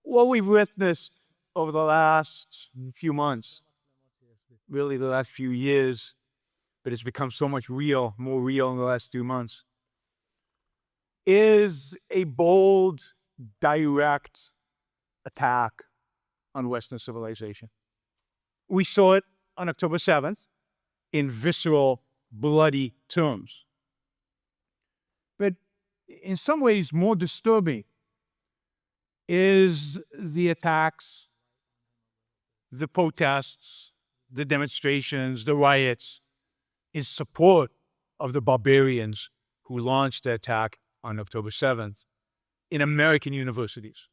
what we've witnessed over the last few months, really the last few years, but it's become so much more real in the last 2 months, is a bold, direct attack on Western civilization. We saw it on October 7th in visceral, bloody terms. But in some ways, more disturbing is the attacks, the protests, the demonstrations, the riots in support of the barbarians who launched the attack on October 7th in American universities.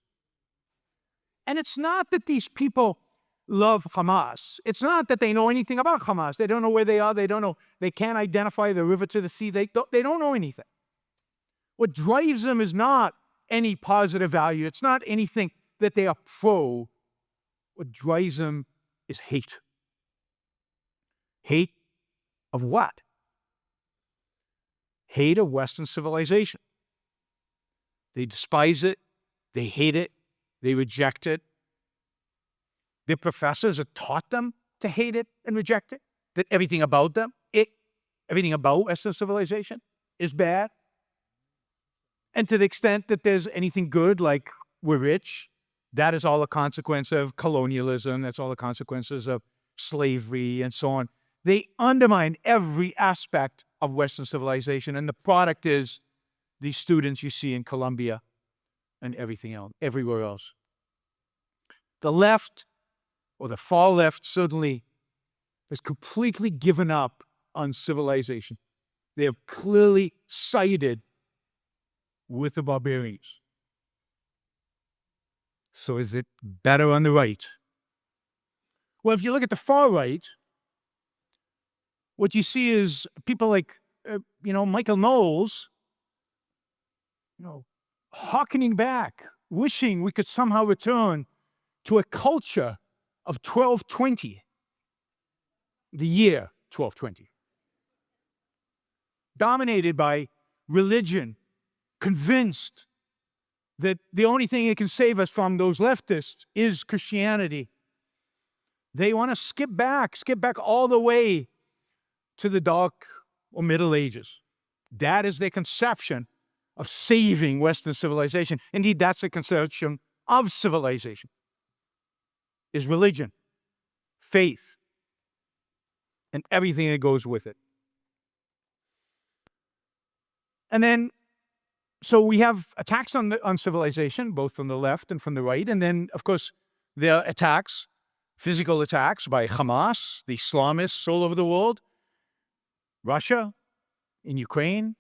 And it's not that these people love Hamas. It's not that they know anything about Hamas. They don't know where they are. They don't know. They can't identify the river to the sea. They don't know anything. What drives them is not any positive value. It's not anything that they are pro. What drives them is hate. Hate of what? Hate of Western civilization. They despise it. They hate it. They reject it. Their professors have taught them to hate it and reject it. That everything about them, everything about Western civilization is bad. And to the extent that there's anything good, like we're rich, that is all a consequence of colonialism. That's all the consequences of slavery and so on. They undermine every aspect of Western civilization. And the product is these students you see in Colombia and everything else, everywhere else. The left, or the far left certainly, has completely given up on civilization. They have clearly sided with the barbarians. So is it better on the right? Well, if you look at the far right, what you see is people like, Michael Knowles, hearkening back, wishing we could somehow return to a culture of 1220, the year 1220, dominated by religion, convinced that the only thing that can save us from those leftists is Christianity. They want to skip back all the way to the Dark or Middle Ages. That is their conception of saving Western civilization. Indeed, that's the conception of civilization, is religion, faith, and everything that goes with it. And then, so we have attacks on civilization, both from the left and from the right. And then, of course, there are attacks, physical attacks by Hamas, the Islamists all over the world, Russia, in Ukraine,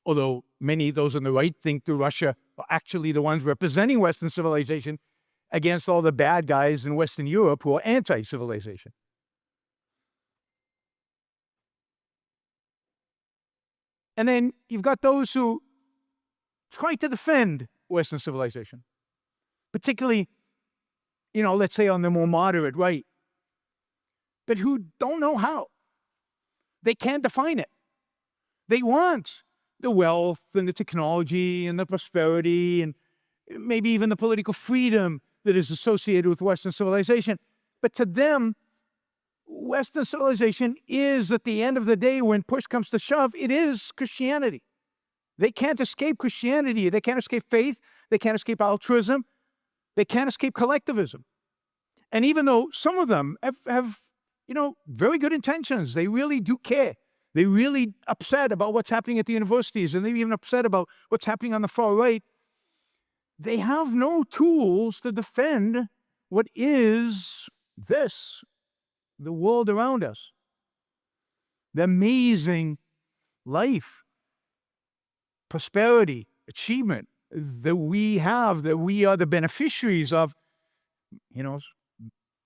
although many of those on the right think that Russia are actually the ones representing Western civilization against all the bad guys in Western Europe who are anti-civilization. And then you've got those who try to defend Western civilization, particularly, let's say on the more moderate right, but who don't know how. They can't define it. They want the wealth and the technology and the prosperity and maybe even the political freedom that is associated with Western civilization. But to them, Western civilization is, at the end of the day, when push comes to shove, it is Christianity. They can't escape Christianity. They can't escape faith. They can't escape altruism. They can't escape collectivism. And even though some of them have very good intentions, they really do care. They're really upset about what's happening at the universities, and they're even upset about what's happening on the far right. They have no tools to defend what is this, the world around us. The amazing life, prosperity, achievement that we have, that we are the beneficiaries of,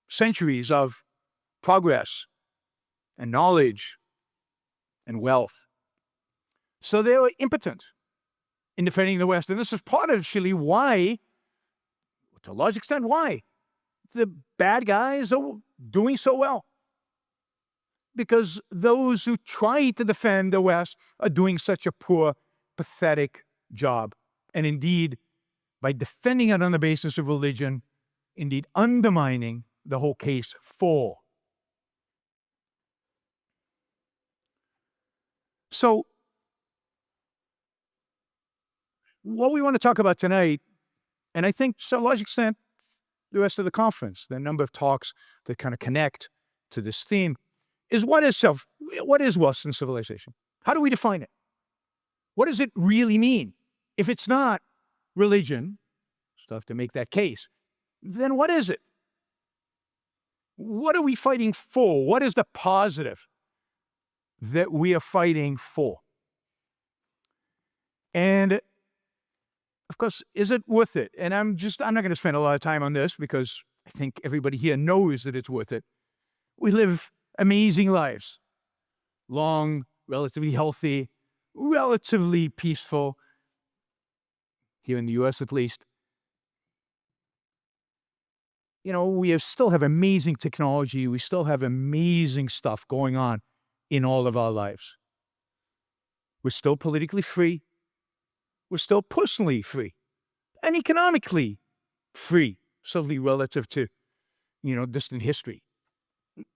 centuries of progress and knowledge and wealth. So they were impotent in defending the West. And this is partially why, to a large extent, why the bad guys are doing so well. Because those who try to defend the West are doing such a poor, pathetic job. And indeed, by defending it on the basis of religion, indeed undermining the whole case for. So, what we want to talk about tonight, and I think to a large extent, the rest of the conference, the number of talks that kind of connect to this theme, is what is Western civilization? How do we define it? What does it really mean? If it's not religion, stuff to make that case, then what is it? What are we fighting for? What is the positive that we are fighting for? And of course, is it worth it? And I'm not going to spend a lot of time on this because I think everybody here knows that it's worth it. We live amazing lives. Long, relatively healthy, relatively peaceful, here in the US at least. We still have amazing technology. We still have amazing stuff going on in all of our lives. We're still politically free. We're still personally free and economically free, certainly relative to, distant history.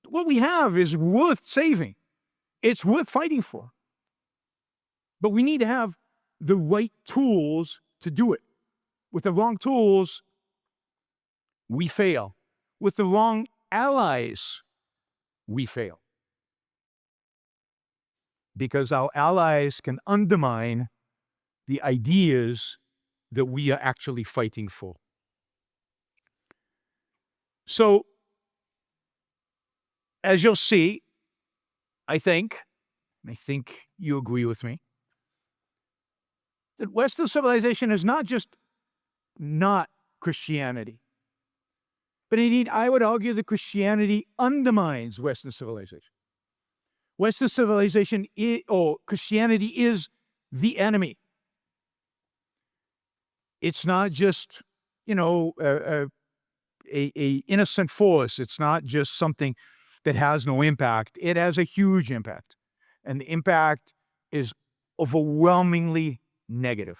What we have is worth saving. It's worth fighting for. But we need to have the right tools to do it. With the wrong tools, we fail. With the wrong allies, we fail. Because our allies can undermine the ideas that we are actually fighting for. So, as you'll see, I think you agree with me, that Western civilization is not just not Christianity. But indeed, I would argue that Christianity undermines Western civilization. Western civilization or Christianity is the enemy. It's not just, a innocent force. It's not just something that has no impact. It has a huge impact. And the impact is overwhelmingly negative.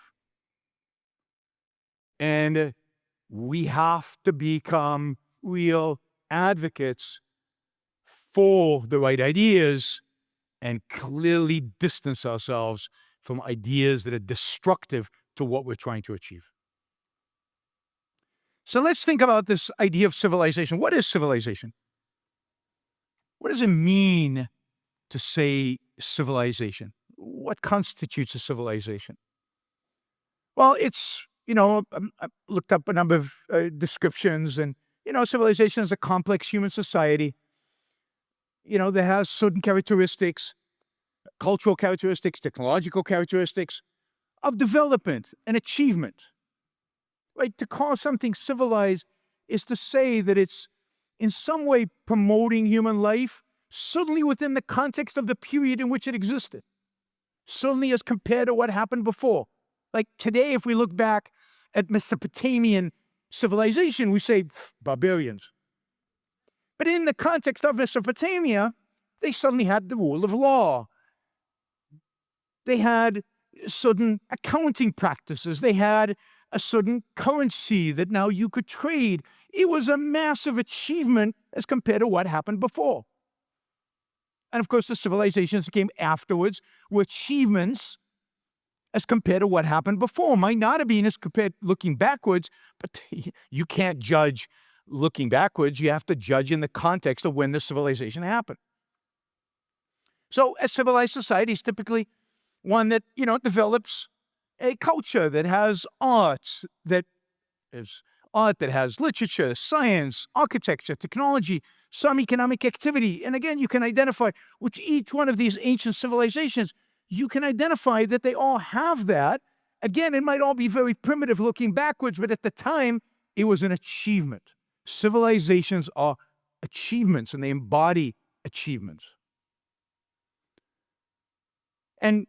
And we have to become real advocates for the right ideas and clearly distance ourselves from ideas that are destructive to what we're trying to achieve. So let's think about this idea of civilization. What is civilization? What does it mean to say civilization? What constitutes a civilization? Well, it's, I looked up a number of descriptions, and, civilization is a complex human society, that has certain characteristics, cultural characteristics, technological characteristics of development and achievement. Right? To call something civilized is to say that it's in some way promoting human life, certainly within the context of the period in which it existed, certainly as compared to what happened before. Like today, if we look back at Mesopotamian civilization, we say barbarians. But in the context of Mesopotamia, they suddenly had the rule of law. They had certain accounting practices. They had a certain currency that now you could trade. It was a massive achievement as compared to what happened before. And of course, the civilizations that came afterwards were achievements as compared to what happened before. Might not have been as compared looking backwards, but you can't judge looking backwards. You have to judge in the context of when the civilization happened. So a civilized society is typically one that, develops a culture that has art, that has literature, science, architecture, technology, some economic activity. And again, you can identify with each one of these ancient civilizations, you can identify that they all have that. Again, it might all be very primitive looking backwards, but at the time, it was an achievement. Civilizations are achievements, and they embody achievements. And,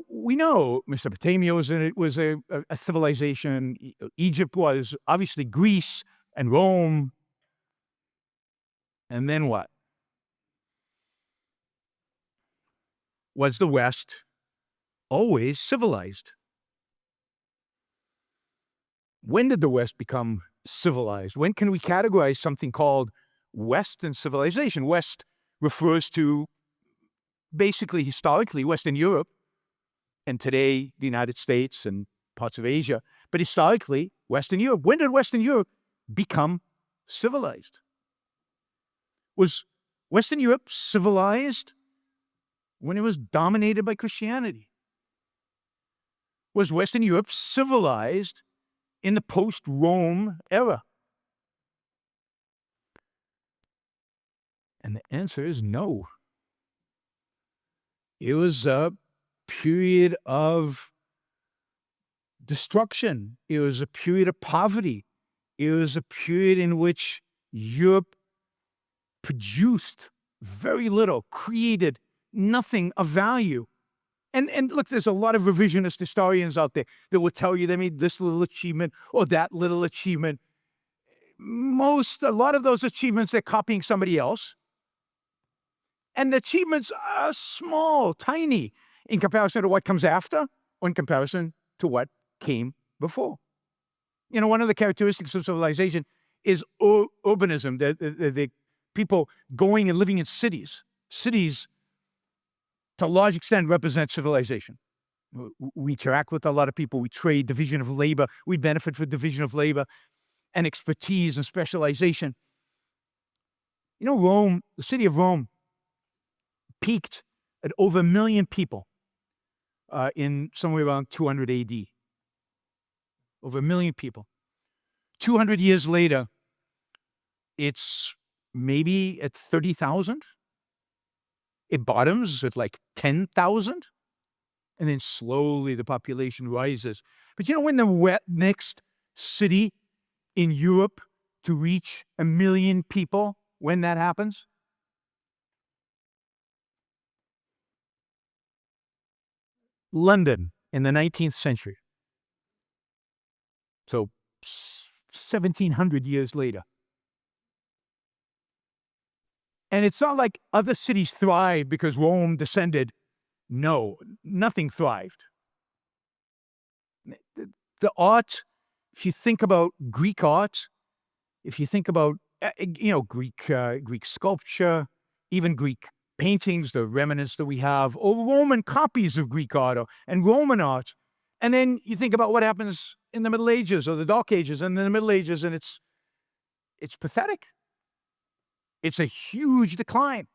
we know Mesopotamia was a civilization. Egypt was, obviously Greece and Rome. And then what? Was the West always civilized? When did the West become civilized? When can we categorize something called Western civilization? West refers to basically historically Western Europe, and today the United States and parts of Asia, but historically Western Europe. When did Western Europe become civilized? Was Western Europe civilized when it was dominated by Christianity? Was Western Europe civilized in the post-Rome era? And the answer is no. It was a period of destruction. It was a period of poverty. It was a period in which Europe produced very little, created nothing of value. And look, there's a lot of revisionist historians out there that will tell you they made this little achievement or that little achievement. A lot of those achievements, they're copying somebody else. And the achievements are small, tiny, in comparison to what comes after, or in comparison to what came before. You know, one of the characteristics of civilization is urbanism, the people going and living in cities. Cities, to a large extent, represent civilization. We interact with a lot of people. We trade, division of labor. We benefit from division of labor and expertise and specialization. You know, Rome, the city of Rome, peaked at over 1 million people in somewhere around 200 AD. Over 1 million people. 200 years later, it's maybe at 30,000. It bottoms at like 10,000, and then slowly the population rises. But you know when the next city in Europe to reach 1 million people, when that happens? London in the 19th century. So 1,700 years later. And it's not like other cities thrived because Rome descended. No, nothing thrived. The art, if you think about Greek art, if you think about, Greek sculpture, even Greek paintings, the remnants that we have, or Roman copies of Greek art and Roman art, and then you think about what happens in the Middle Ages or the Dark Ages and the Middle Ages, and it's pathetic. It's a huge decline.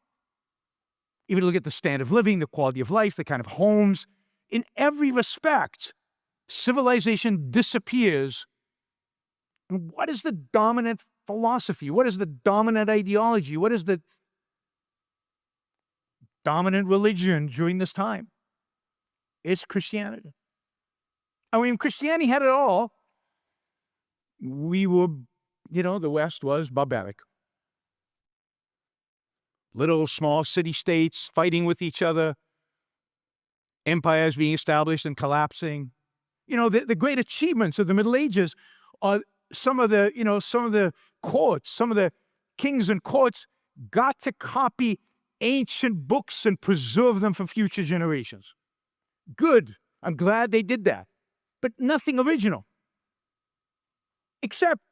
Even look at the standard of living, the quality of life, the kind of homes. In every respect, civilization disappears. And what is the dominant philosophy? What is the dominant ideology? What is the dominant religion during this time? It's Christianity. I mean, Christianity had it all. We were, the West was barbaric. Little small city-states fighting with each other, empires being established and collapsing. The great achievements of the Middle Ages are some of the courts, some of the kings and courts got to copy ancient books and preserve them for future generations. Good. I'm glad they did that. But nothing original. Except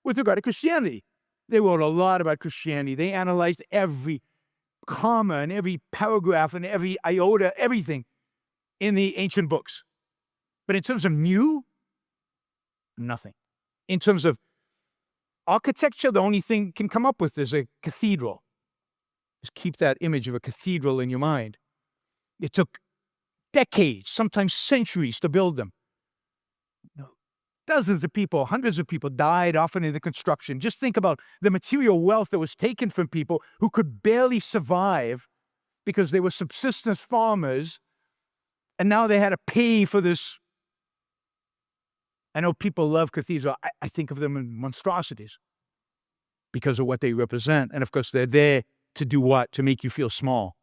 with regard to Christianity. They wrote a lot about Christianity. They analyzed every comma and every paragraph and every iota, everything in the ancient books. But in terms of new, nothing. In terms of architecture, the only thing you can come up with is a cathedral. Just keep that image of a cathedral in your mind. It took decades, sometimes centuries to build them. Dozens of people, hundreds of people died often in the construction. Just think about the material wealth that was taken from people who could barely survive because they were subsistence farmers, and now they had to pay for this. I know people love cathedrals. I think of them in monstrosities because of what they represent. And of course, they're there to do what? To make you feel small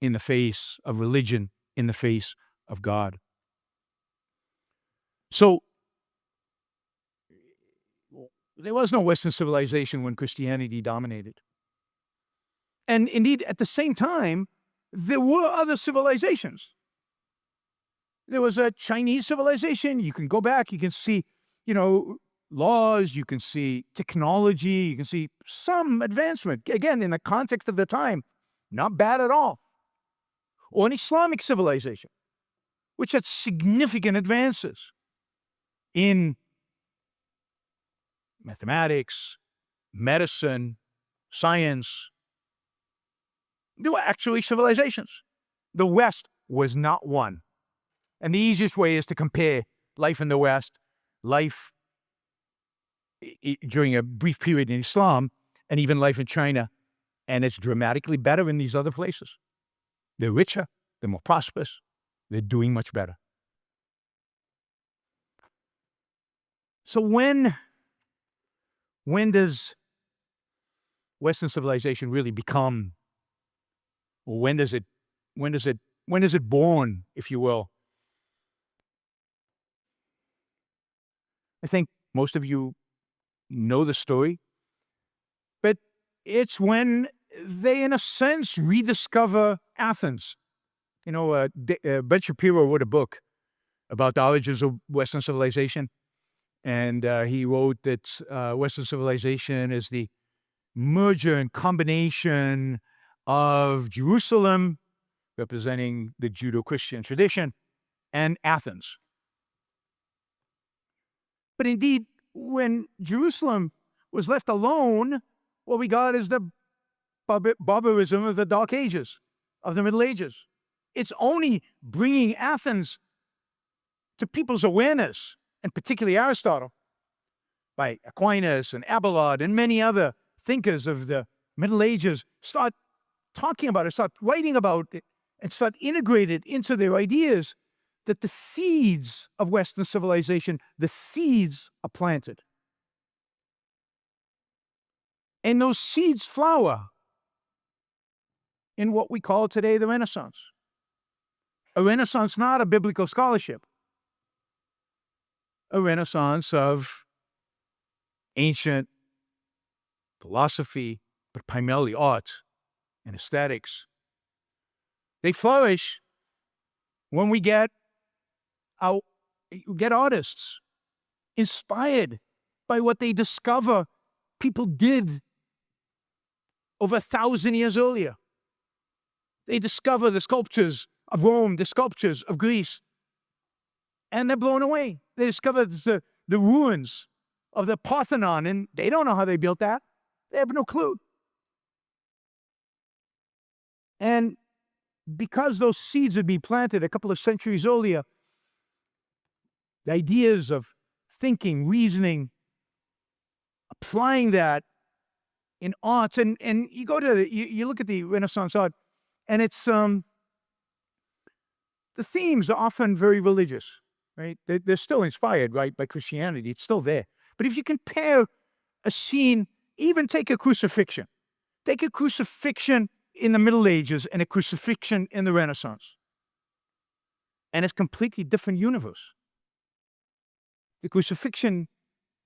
in the face of religion, in the face of God. So, there was no Western civilization when Christianity dominated. And indeed, at the same time, there were other civilizations. There was a Chinese civilization. You can go back, you can see, laws, you can see technology, you can see some advancement. Again, in the context of the time, not bad at all. Or an Islamic civilization, which had significant advances in mathematics, medicine, science. They were actually civilizations. The West was not one. And the easiest way is to compare life in the West, life during a brief period in Islam, and even life in China. And it's dramatically better in these other places. They're richer, they're more prosperous, they're doing much better. So when does Western civilization really become, or when is it born, if you will? I think most of you know the story, but it's when they, in a sense, rediscover Athens. You know, Ben Shapiro wrote a book about the origins of Western civilization, and he wrote that Western civilization is the merger and combination of Jerusalem, representing the Judeo-Christian tradition, and Athens. But indeed, when Jerusalem was left alone, what we got is the barbarism of the Dark Ages, of the Middle Ages. It's only bringing Athens to people's awareness, and particularly Aristotle, by Aquinas and Abelard and many other thinkers of the Middle Ages, start talking about it, start writing about it, and start integrating it into their ideas, that the seeds of Western civilization, the seeds are planted. And those seeds flower in what we call today the Renaissance. A Renaissance, not a biblical scholarship, a Renaissance of ancient philosophy, but primarily art and aesthetics. They flourish when we get artists inspired by what they discover people did over 1,000 years earlier. They discover the sculptures of Rome, the sculptures of Greece, and they're blown away. They discover the ruins of the Parthenon, and they don't know how they built that. They have no clue. And because those seeds would be planted a couple of centuries earlier, the ideas of thinking, reasoning, applying that in arts, and you go to you look at the Renaissance art, and it's the themes are often very religious, right? They're still inspired, right, by Christianity. It's still there. But if you compare a scene, even take a crucifixion in the Middle Ages and a crucifixion in the Renaissance, and it's a completely different universe. The crucifixion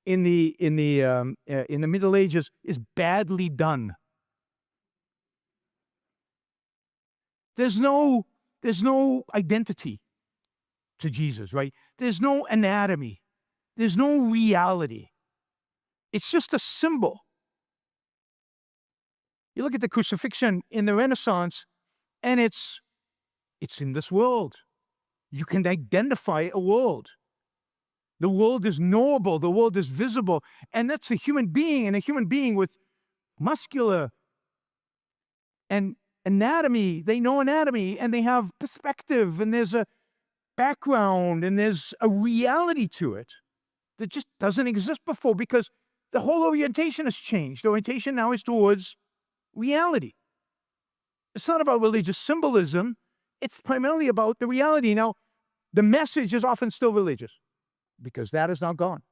in the Middle Ages is badly done. There's no identity to Jesus, right? There's no anatomy. There's no reality. It's just a symbol. You look at the crucifixion in the Renaissance, and it's in this world. You can identify a world. The world is knowable. The world is visible. And that's a human being, and a human being with muscular and anatomy. They know anatomy, and they have perspective, and there's a background, and there's a reality to it that just doesn't exist before, because the whole orientation has changed. The orientation now is towards reality. It's not about religious symbolism. It's primarily about the reality. Now, the message is often still religious, because that is now gone.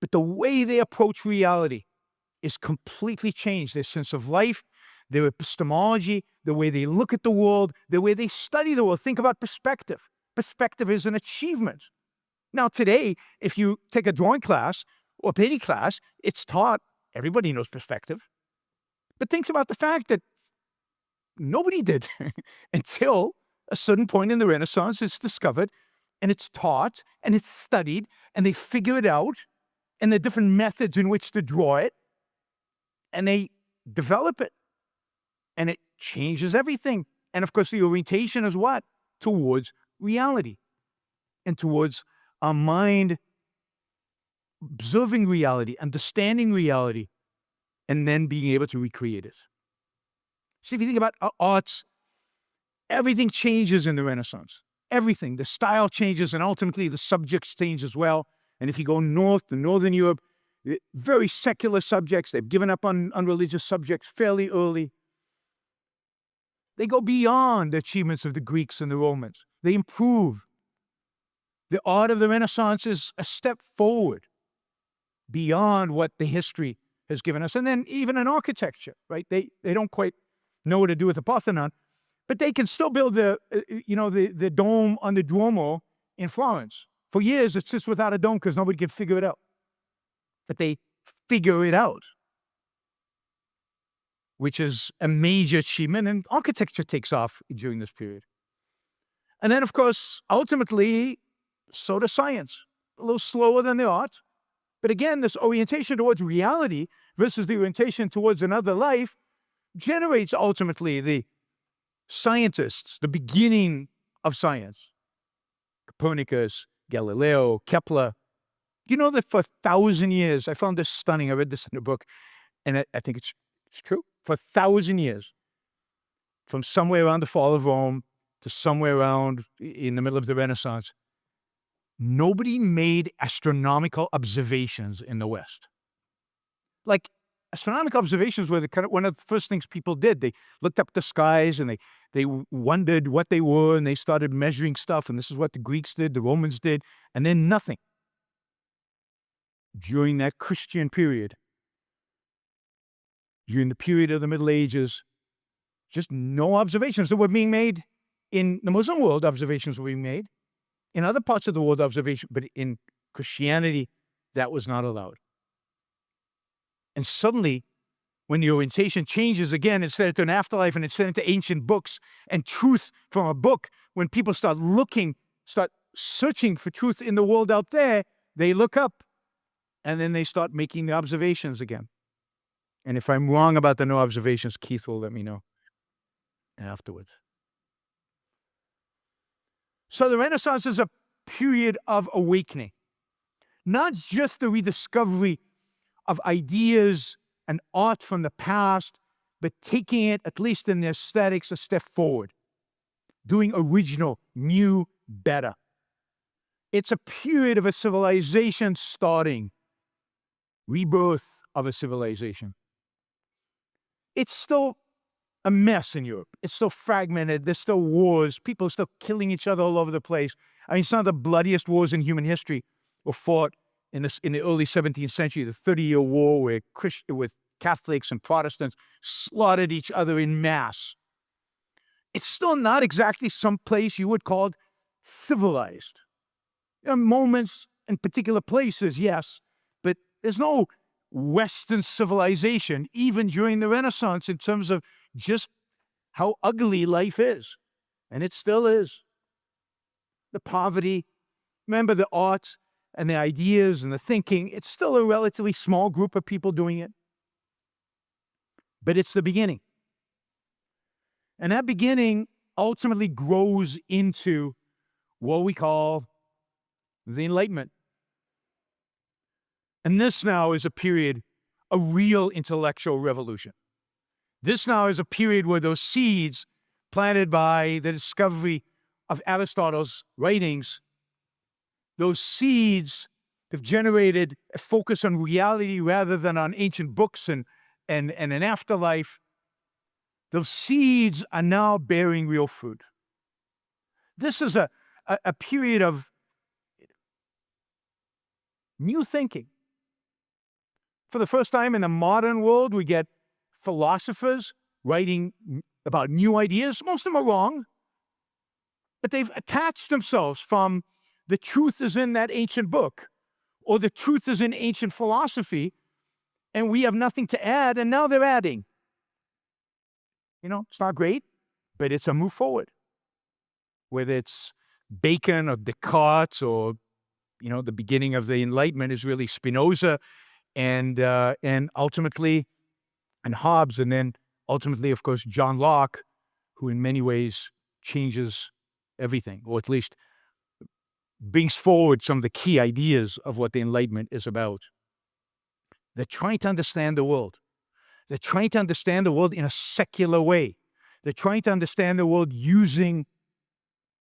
But the way they approach reality is completely changed. Their sense of life, their epistemology, the way they look at the world, the way they study the world. Think about perspective. Perspective is an achievement. Now, today, if you take a drawing class or painting class, it's taught. Everybody knows perspective. But think about the fact that nobody did until a certain point in the Renaissance. It's discovered and it's taught, and it's studied, and they figure it out, and the different methods in which to draw it, and they develop it, and it changes everything. And of course, the orientation is what? Towards reality and towards our mind observing reality, understanding reality, and then being able to recreate it. So if you think about arts, everything changes in the Renaissance. Everything. The style changes, and ultimately the subjects change as well. And if you go north to Northern Europe, very secular subjects. They've given up on religious subjects fairly early. They go beyond the achievements of the Greeks and the Romans. They improve. The art of the Renaissance is a step forward beyond what the history has given us. And then even in architecture, right? They don't quite know what to do with the Parthenon, but they can still build the dome on the Duomo in Florence. For years, it sits without a dome because nobody can figure it out. But they figure it out, which is a major achievement, and architecture takes off during this period. And then, of course, ultimately, so does science. A little slower than the art. But again, this orientation towards reality versus the orientation towards another life generates ultimately the scientists, the beginning of science. Copernicus, Galileo, Kepler. You know that for 1,000 years, I found this stunning. I read this in a book, and I think it's true. For 1,000 years, from somewhere around the fall of Rome to somewhere around in the middle of the Renaissance, nobody made astronomical observations in the West. Like, astronomical observations were one of the first things people did. They looked up the skies, and they wondered what they were, and they started measuring stuff, and this is what the Greeks did, the Romans did, and then nothing. During that Christian period, during the period of the Middle Ages, just no observations that were being made. In the Muslim world, observations were being made. In other parts of the world, but in Christianity, that was not allowed. And suddenly, when the orientation changes again, instead of to an afterlife and instead into ancient books and truth from a book, when people start searching for truth in the world out there, they look up and then they start making the observations again. And if I'm wrong about the no observations, Keith will let me know afterwards. So the Renaissance is a period of awakening, not just the rediscovery of ideas and art from the past, but taking it, at least in the aesthetics, a step forward, doing original, new, better. It's a period of a civilization starting, rebirth of a civilization. It's still a mess in Europe. It's still fragmented. There's still wars. People are still killing each other all over the place. I mean, some of the bloodiest wars in human history were fought in the early 17th century, the 30-Year War, where with Catholics and Protestants slaughtered each other in mass. It's still not exactly some place you would call civilized. There are moments in particular places, yes, but there's no Western civilization, even during the Renaissance, in terms of just how ugly life is. And it still is. The poverty, remember the arts and the ideas and the thinking, it's still a relatively small group of people doing it. But it's the beginning. And that beginning ultimately grows into what we call the Enlightenment. And this now is a period, a real intellectual revolution. This now is a period where those seeds planted by the discovery of Aristotle's writings, those seeds have generated a focus on reality rather than on ancient books and an afterlife. Those seeds are now bearing real fruit. This is a period of new thinking. For the first time in the modern world, we get philosophers writing about new ideas. Most of them are wrong, but they've attached themselves from the truth is in that ancient book, or the truth is in ancient philosophy, and we have nothing to add, and now they're adding. It's not great, but it's a move forward. Whether it's Bacon or Descartes, or the beginning of the Enlightenment is really Spinoza, and ultimately, and Hobbes, and then ultimately, of course, John Locke, who in many ways changes everything, or at least brings forward some of the key ideas of what the Enlightenment is about. They're trying to understand the world. They're trying to understand the world in a secular way. They're trying to understand the world using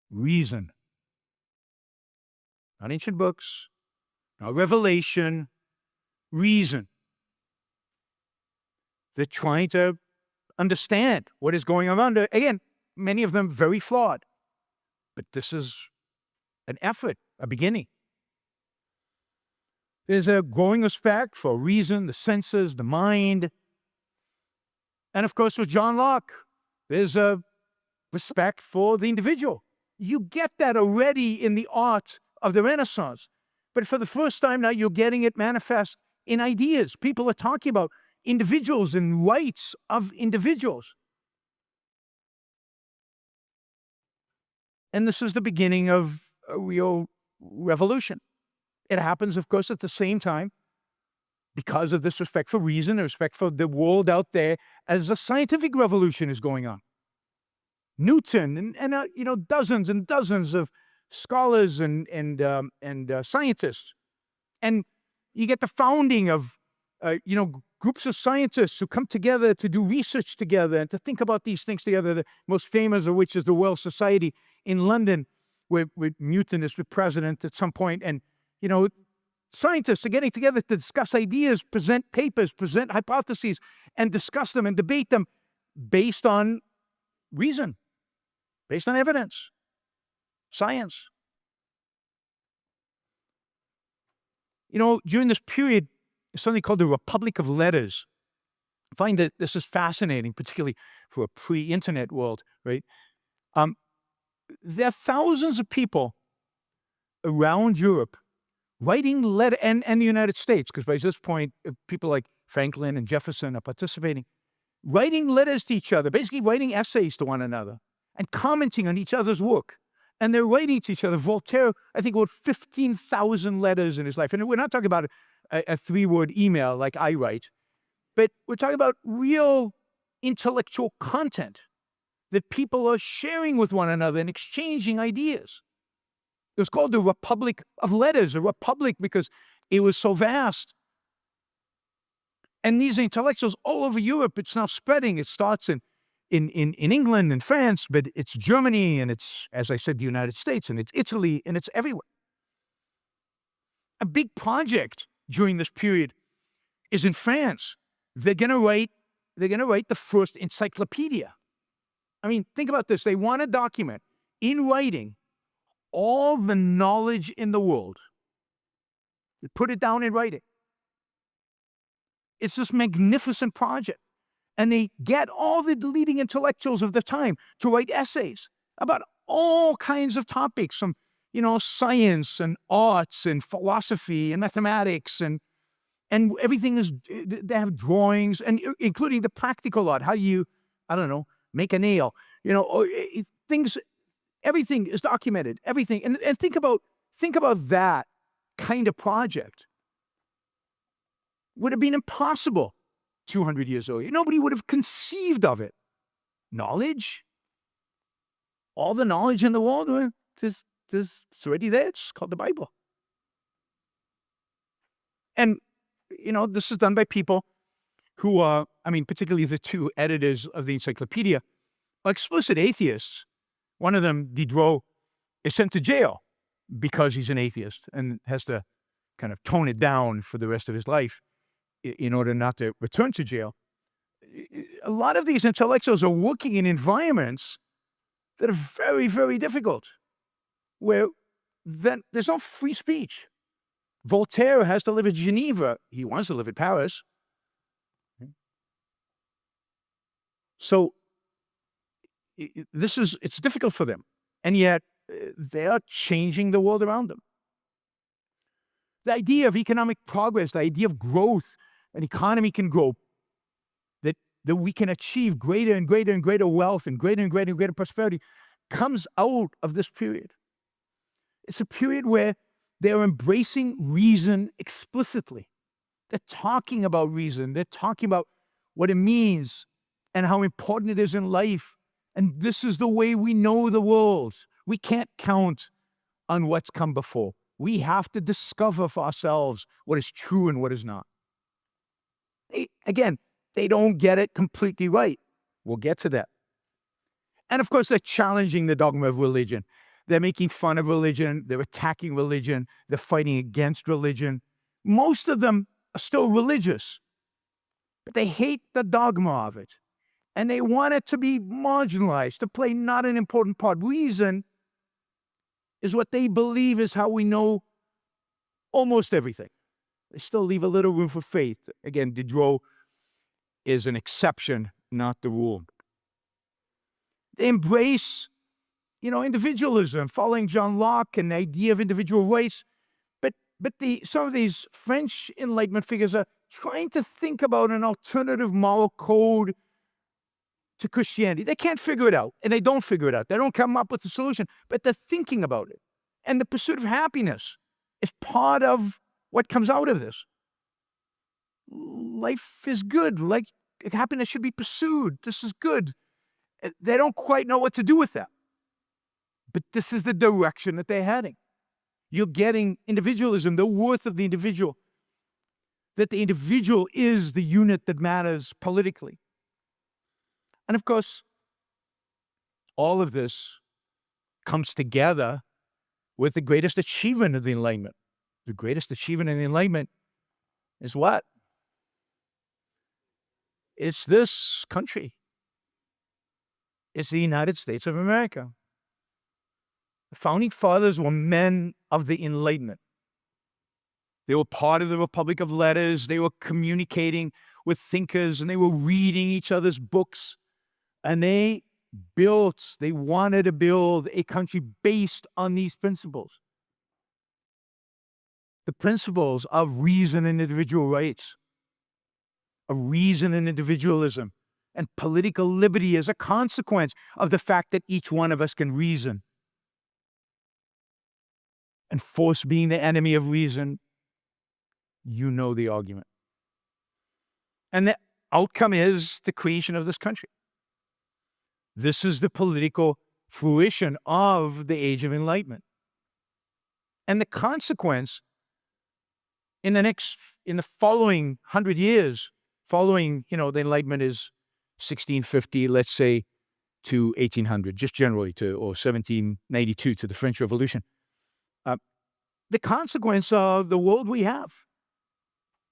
reason. Not ancient books, not revelation, reason. They're trying to understand what is going on. Again, many of them very flawed. But this is an effort, a beginning. There's a growing respect for reason, the senses, the mind. And of course, with John Locke, there's a respect for the individual. You get that already in the art of the Renaissance. But for the first time now, you're getting it manifest in ideas. People are talking about individuals and rights of individuals. And this is the beginning of a real revolution. It happens, of course, at the same time, because of this respect for reason, the respect for the world out there, as a scientific revolution is going on. Newton and dozens and dozens of scholars and scientists, and you get the founding of groups of scientists who come together to do research together and to think about these things together. The most famous of which is the Royal Society in London, where Newton is the president at some point, and scientists are getting together to discuss ideas, present papers, present hypotheses, and discuss them and debate them based on reason, based on evidence, science. During this period, something called the Republic of Letters. I find that this is fascinating, particularly for a pre-internet world, right? There are thousands of people around Europe writing letters, and the United States, because by this point, people like Franklin and Jefferson are participating, writing letters to each other, basically writing essays to one another and commenting on each other's work. And they're writing to each other. Voltaire, I think, wrote 15,000 letters in his life. And we're not talking about a 3-word email like I write, but we're talking about real intellectual content that people are sharing with one another and exchanging ideas. It was called the Republic of Letters, a republic because it was so vast. And these intellectuals all over Europe, it's now spreading. It starts in England and France, but it's Germany, and it's, as I said, the United States, and it's Italy, and it's everywhere. A big project during this period is in France. They're going to write the first encyclopedia. I mean, think about this. They want to document in writing all the knowledge in the world. They put it down in writing. It's this magnificent project. And they get all the leading intellectuals of the time to write essays about all kinds of topics, from, science and arts and philosophy and mathematics, and everything is, they have drawings, and including the practical art. How do you, make a nail? Things, everything is documented, everything. And think about that kind of project. Would have been impossible 200 years earlier. Nobody would have conceived of it. Knowledge, all the knowledge in the world, it's already there. It's called the Bible. And, this is done by people who are, particularly the two editors of the encyclopedia, are explicit atheists. One of them, Diderot, is sent to jail because he's an atheist and has to kind of tone it down for the rest of his life in order not to return to jail. A lot of these intellectuals are working in environments that are very, very difficult, where then there's no free speech. Voltaire has to live in Geneva. He wants to live in Paris. So it's difficult for them. And yet they are changing the world around them. The idea of economic progress, the idea of growth, an economy can grow, that we can achieve greater and greater and greater wealth and greater prosperity, comes out of this period. It's a period where they're embracing reason explicitly. They're talking about reason. They're talking about what it means and how important it is in life. And this is the way we know the world. We can't count on what's come before. We have to discover for ourselves what is true and what is not. Again, they don't get it completely right. We'll get to that. And of course, they're challenging the dogma of religion. They're making fun of religion. They're attacking religion. They're fighting against religion. Most of them are still religious, but they hate the dogma of it. And they want it to be marginalized, to play not an important part. Reason is what they believe is how we know almost everything. They still leave a little room for faith. Again, Diderot is an exception, not the rule. They embrace, individualism, following John Locke and the idea of individual rights. But some of these French Enlightenment figures are trying to think about an alternative moral code to Christianity. They can't figure it out, and they don't figure it out. They don't come up with a solution, but they're thinking about it. And the pursuit of happiness is part of what comes out of this. Life is good. Like, happiness should be pursued. This is good. They don't quite know what to do with that. But this is the direction that they're heading. You're getting individualism, the worth of the individual, that the individual is the unit that matters politically. And of course, all of this comes together with the greatest achievement of the Enlightenment. The greatest achievement in the Enlightenment is what? It's this country. It's the United States of America. The founding fathers were men of the Enlightenment. They were part of the Republic of Letters. They were communicating with thinkers, and they were reading each other's books. And they wanted to build a country based on these principles. The principles of reason and individual rights, of reason and individualism, and political liberty as a consequence of the fact that each one of us can reason. And force being the enemy of reason, you know the argument. And the outcome is the creation of this country. This is the political fruition of the Age of Enlightenment. And the consequence in the following 100 years, following, the Enlightenment is 1650, let's say, to 1800, just generally or 1792 to the French Revolution. The consequence of the world we have.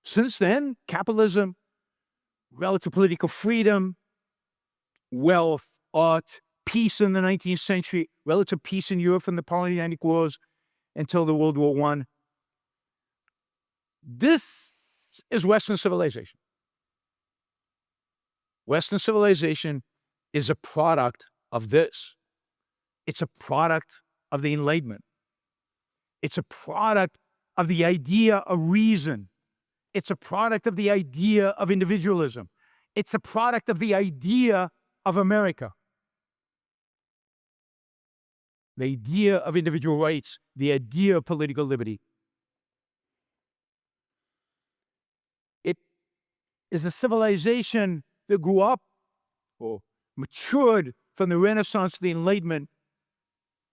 Since then, capitalism, relative political freedom, wealth, art, peace in the 19th century, relative peace in Europe from the Napoleonic Wars until the World War I. This is Western civilization. Western civilization is a product of this. It's a product of the Enlightenment. It's a product of the idea of reason. It's a product of the idea of individualism. It's a product of the idea of America. The idea of individual rights, the idea of political liberty. It is a civilization that grew up or matured from the Renaissance to the Enlightenment,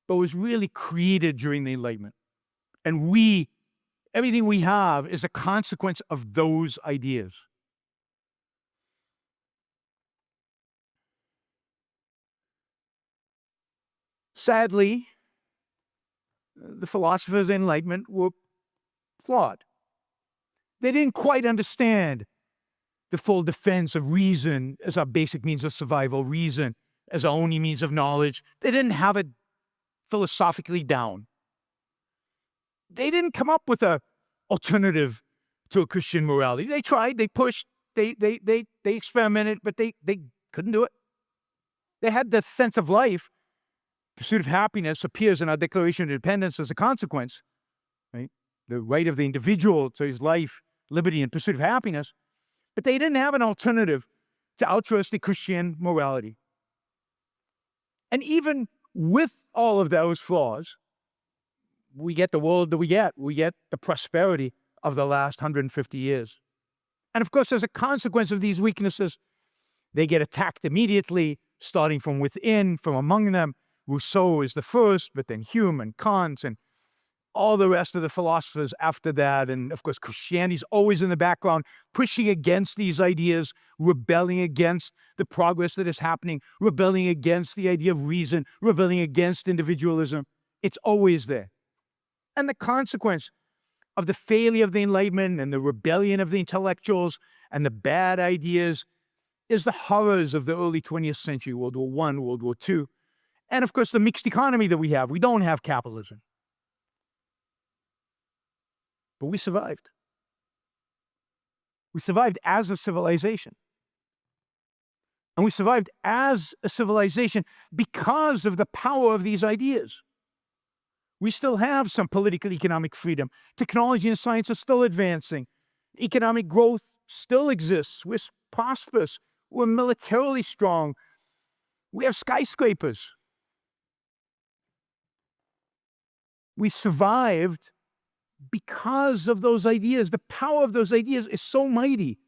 but was really created during the Enlightenment. And everything we have is a consequence of those ideas. Sadly, the philosophers of the Enlightenment were flawed. They didn't quite understand the full defense of reason as our basic means of survival, reason as our only means of knowledge. They didn't have it philosophically down. They didn't come up with an alternative to a Christian morality. They tried, they pushed, they experimented, but they couldn't do it. They had this sense of life. Pursuit of happiness appears in our Declaration of Independence as a consequence, right? The right of the individual to his life, liberty, and pursuit of happiness. But they didn't have an alternative to altruistic Christian morality. And even with all of those flaws, we get the world that we get. We get the prosperity of the last 150 years. And of course, as a consequence of these weaknesses, they get attacked immediately, starting from within, from among them. Rousseau is the first, but then Hume and Kant and all the rest of the philosophers after that. And of course, Christianity's always in the background, pushing against these ideas, rebelling against the progress that is happening, rebelling against the idea of reason, rebelling against individualism. It's always there. And the consequence of the failure of the Enlightenment and the rebellion of the intellectuals and the bad ideas is the horrors of the early 20th century, World War I, World War II, and of course the mixed economy that we have. We don't have capitalism. But we survived. We survived as a civilization. And we survived as a civilization because of the power of these ideas. We still have some political economic freedom. Technology and science are still advancing. Economic growth still exists. We're prosperous. We're militarily strong. We have skyscrapers. We survived because of those ideas. The power of those ideas is so mighty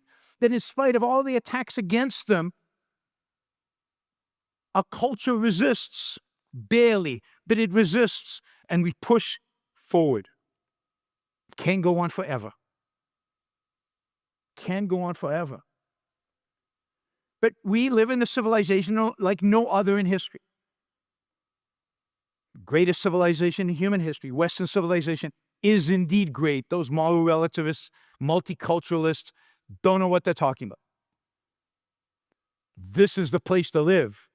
that in spite of all the attacks against them, our culture resists, barely, but it resists, and we push forward. Can't go on forever. Can go on forever. But we live in a civilization like no other in history. Greatest civilization in human history, Western civilization, is indeed great. Those moral relativists, multiculturalists, don't know what they're talking about. This is the place to live,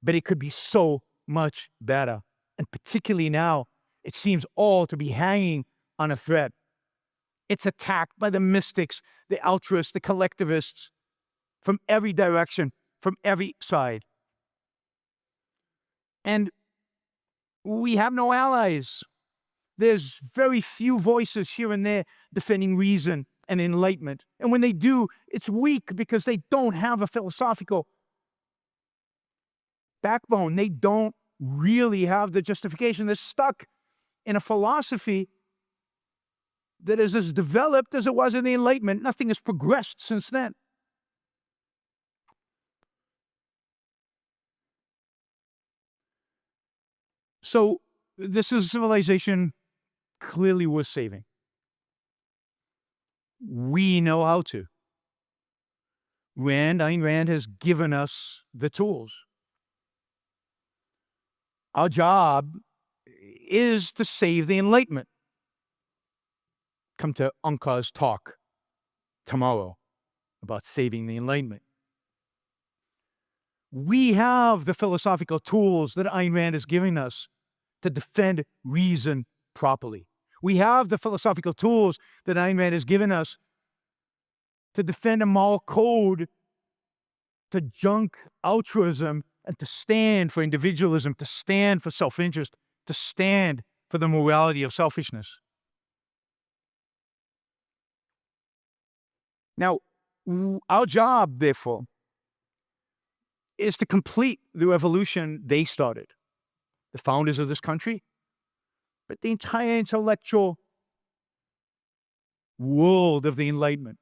but it could be so much better. And particularly now, it seems all to be hanging on a thread. It's attacked by the mystics, the altruists, the collectivists, from every direction, from every side. And we have no allies. There's very few voices here and there defending reason and enlightenment. And when they do, it's weak because they don't have a philosophical backbone. They don't really have the justification. They're stuck in a philosophy that is as developed as it was in the Enlightenment. Nothing has progressed since then. So this is a civilization clearly worth saving. We know how to. Ayn Rand has given us the tools. Our job is to save the Enlightenment. Come to Ankar's talk tomorrow about saving the Enlightenment. We have the philosophical tools that Ayn Rand is giving us to defend reason properly. We have the philosophical tools that Ayn Rand has given us to defend a moral code, to junk altruism, and to stand for individualism, to stand for self-interest, to stand for the morality of selfishness. Now, our job, therefore, is to complete the revolution they started, the founders of this country, but the entire intellectual world of the Enlightenment.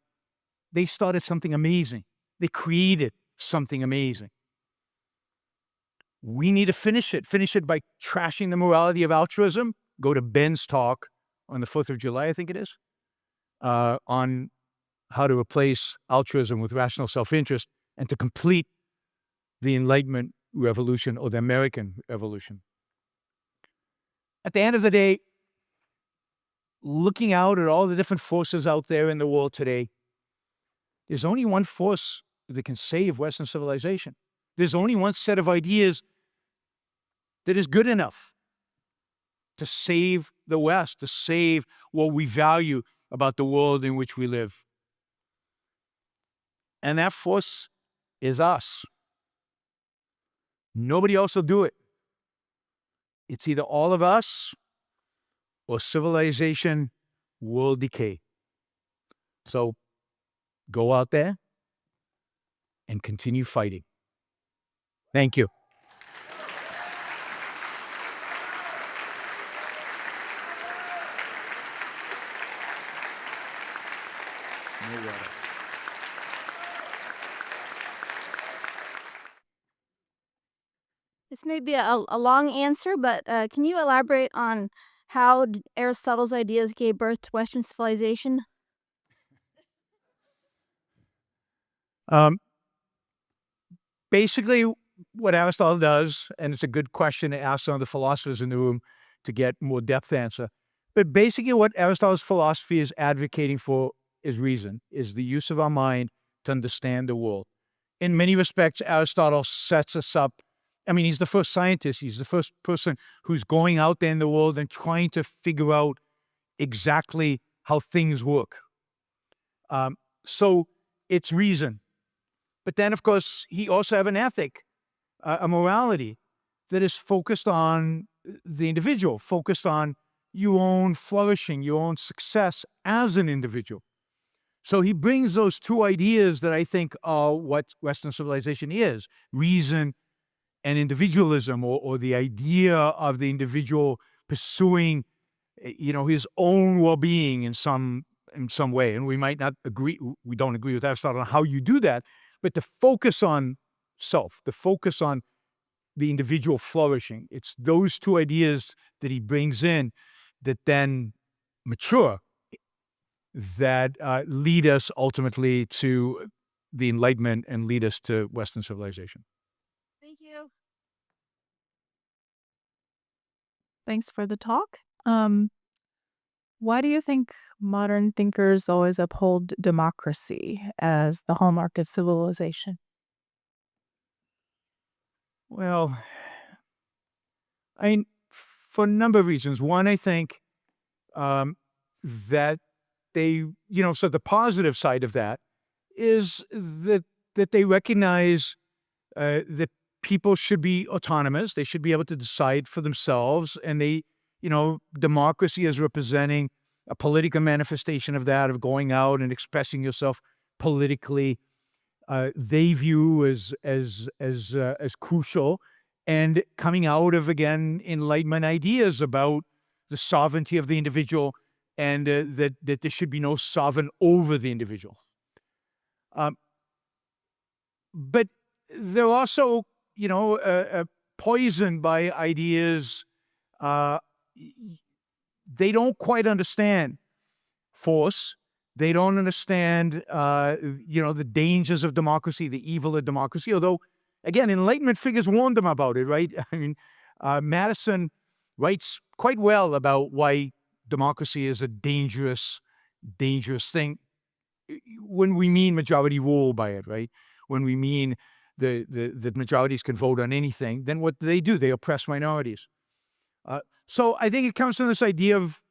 They started something amazing. They created something amazing. We need to finish it by trashing the morality of altruism. Go to Ben's talk on the 4th of July, I think it is, on how to replace altruism with rational self-interest and to complete the Enlightenment revolution or the American Revolution. At the end of the day, looking out at all the different forces out there in the world today, there's only one force that can save Western civilization. There's only one set of ideas that is good enough to save the West, to save what we value about the world in which we live. And that force is us. Nobody else will do it. It's either all of us or civilization will decay. So go out there and continue fighting. Thank you. No water. This may be a long answer, but can you elaborate on how Aristotle's ideas gave birth to Western civilization? Um, Basically, what Aristotle does, and it's a good question to ask some of the philosophers in the room to get more depth answer. But basically, what Aristotle's philosophy is advocating for is reason, is the use of our mind to understand the world. In many respects, Aristotle sets us up. I mean, he's the first scientist. He's the first person who's going out there in the world and trying to figure out exactly how things work. So it's reason. But then, of course, he also have an ethic, a morality that is focused on the individual, focused on your own flourishing, your own success as an individual. So he brings those two ideas that I think are what Western civilization is: reason and individualism, or the idea of the individual pursuing, his own well-being in some way. And we might not agree, we don't agree with Aristotle on how you do that, but the focus on self, the focus on the individual flourishing. It's those two ideas that he brings in that then mature, that lead us ultimately to the Enlightenment and lead us to Western civilization. Thank you. Thanks for the talk. Why do you think modern thinkers always uphold democracy as the hallmark of civilization? Well, I mean, for a number of reasons. One, I think that so the positive side of that is that they recognize that people should be autonomous. They should be able to decide for themselves. And democracy is representing a political manifestation of that, of going out and expressing yourself politically. They view as crucial, and coming out of, again, Enlightenment ideas about the sovereignty of the individual, and that there should be no sovereign over the individual. But they're also, poisoned by ideas. Uh, they don't quite understand force. They don't understand, the dangers of democracy, the evil of democracy. Although, again, Enlightenment figures warned them about it, right? I mean, Madison writes quite well about why democracy is a dangerous, dangerous thing when we mean majority rule by it, right? When we mean the majorities can vote on anything, then what do? They oppress minorities. So I think it comes from this idea of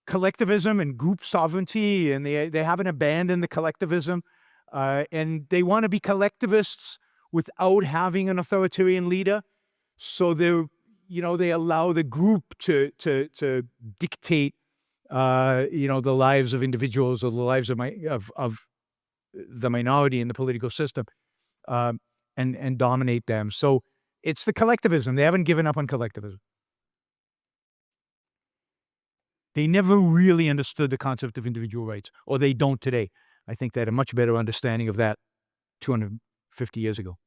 collectivism and group sovereignty, and they haven't abandoned the collectivism, and they want to be collectivists without having an authoritarian leader. So they allow the group to dictate, the lives of individuals, or the lives of the minority in the political system, and dominate them. So it's the collectivism. They haven't given up on collectivism. They never really understood the concept of individual rights, or they don't today. I think they had a much better understanding of that 250 years ago.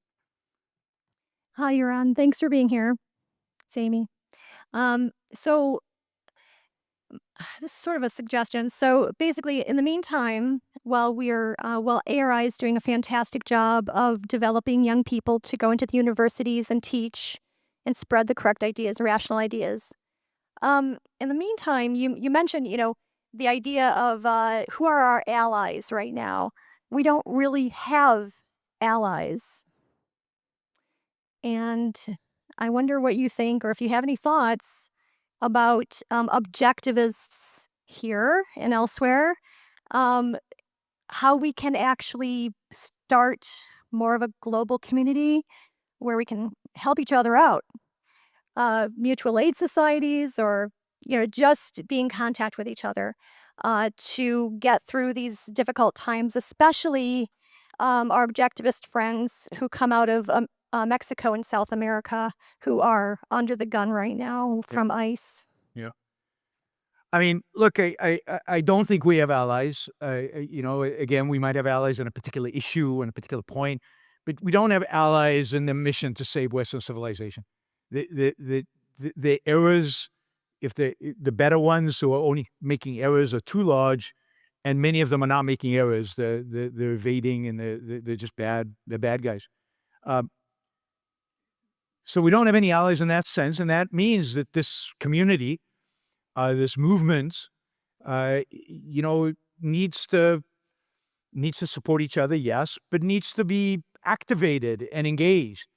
Hi, Yaron. Thanks for being here. It's Amy. So this is sort of a suggestion. So basically, in the meantime, while ARI is doing a fantastic job of developing young people to go into the universities and teach and spread the correct ideas, rational ideas. In the meantime, you mentioned, the idea of who are our allies right now. We don't really have allies. And I wonder what you think, or if you have any thoughts about objectivists here and elsewhere, um, how we can actually start more of a global community where we can help each other out. Mutual aid societies, or just be in contact with each other to get through these difficult times, especially our objectivist friends who come out of Mexico and South America, who are under the gun right now from ICE. Yeah. I mean, look, I don't think we have allies. Again, we might have allies in a particular issue and a particular point, but we don't have allies in the mission to save Western civilization. The errors, if the better ones who are only making errors are too large, and many of them are not making errors. They're evading and they're just bad. They're bad guys. Um, so we don't have any allies in that sense, and that means that this community, this movement, needs to support each other, yes, but needs to be activated and engaged.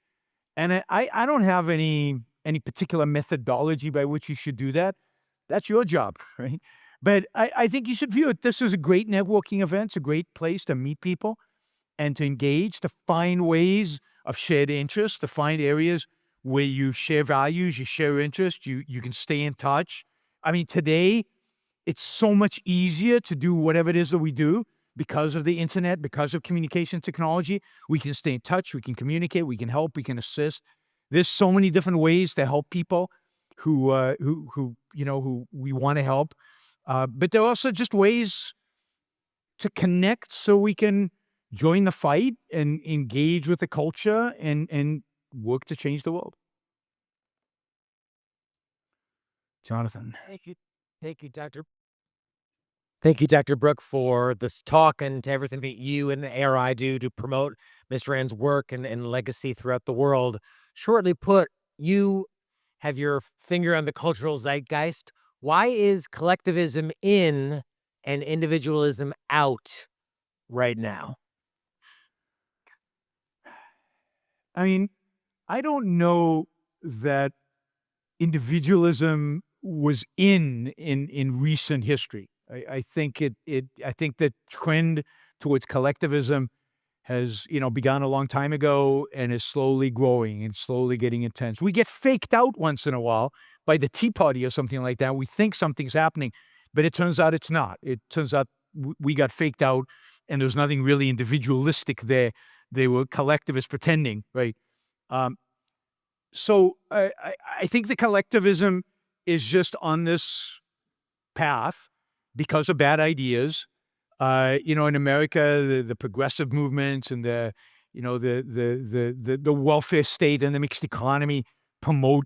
And I don't have any particular methodology by which you should do that. That's your job, right? But I think you should view it. This is a great networking event. It's a great place to meet people and to engage, to find ways of shared interests, to find areas where you share values, you share interests, you can stay in touch. I mean, today it's so much easier to do whatever it is that we do because of the internet, because of communication technology. We can stay in touch, we can communicate, we can help, we can assist. There's so many different ways to help people who we want to help. But there are also just ways to connect so we can join the fight and engage with the culture and work to change the world. Jonathan. Thank you. Thank you, Dr. Thank you, Dr. Brook, for this talk and to everything that you and ARI do to promote Mr. Rand's work and legacy throughout the world. Shortly put, you have your finger on the cultural zeitgeist. Why is collectivism in and individualism out right now? I mean, I don't know that individualism was in recent history. I think I think the trend towards collectivism has, begun a long time ago and is slowly growing and slowly getting intense. We get faked out once in a while by the Tea Party or something like that. We think something's happening, but it turns out it's not. It turns out we got faked out and there's nothing really individualistic there. They were collectivists pretending, right? Um, so I think the collectivism is just on this path because of bad ideas. In America, the progressive movements and the welfare state and the mixed economy promote,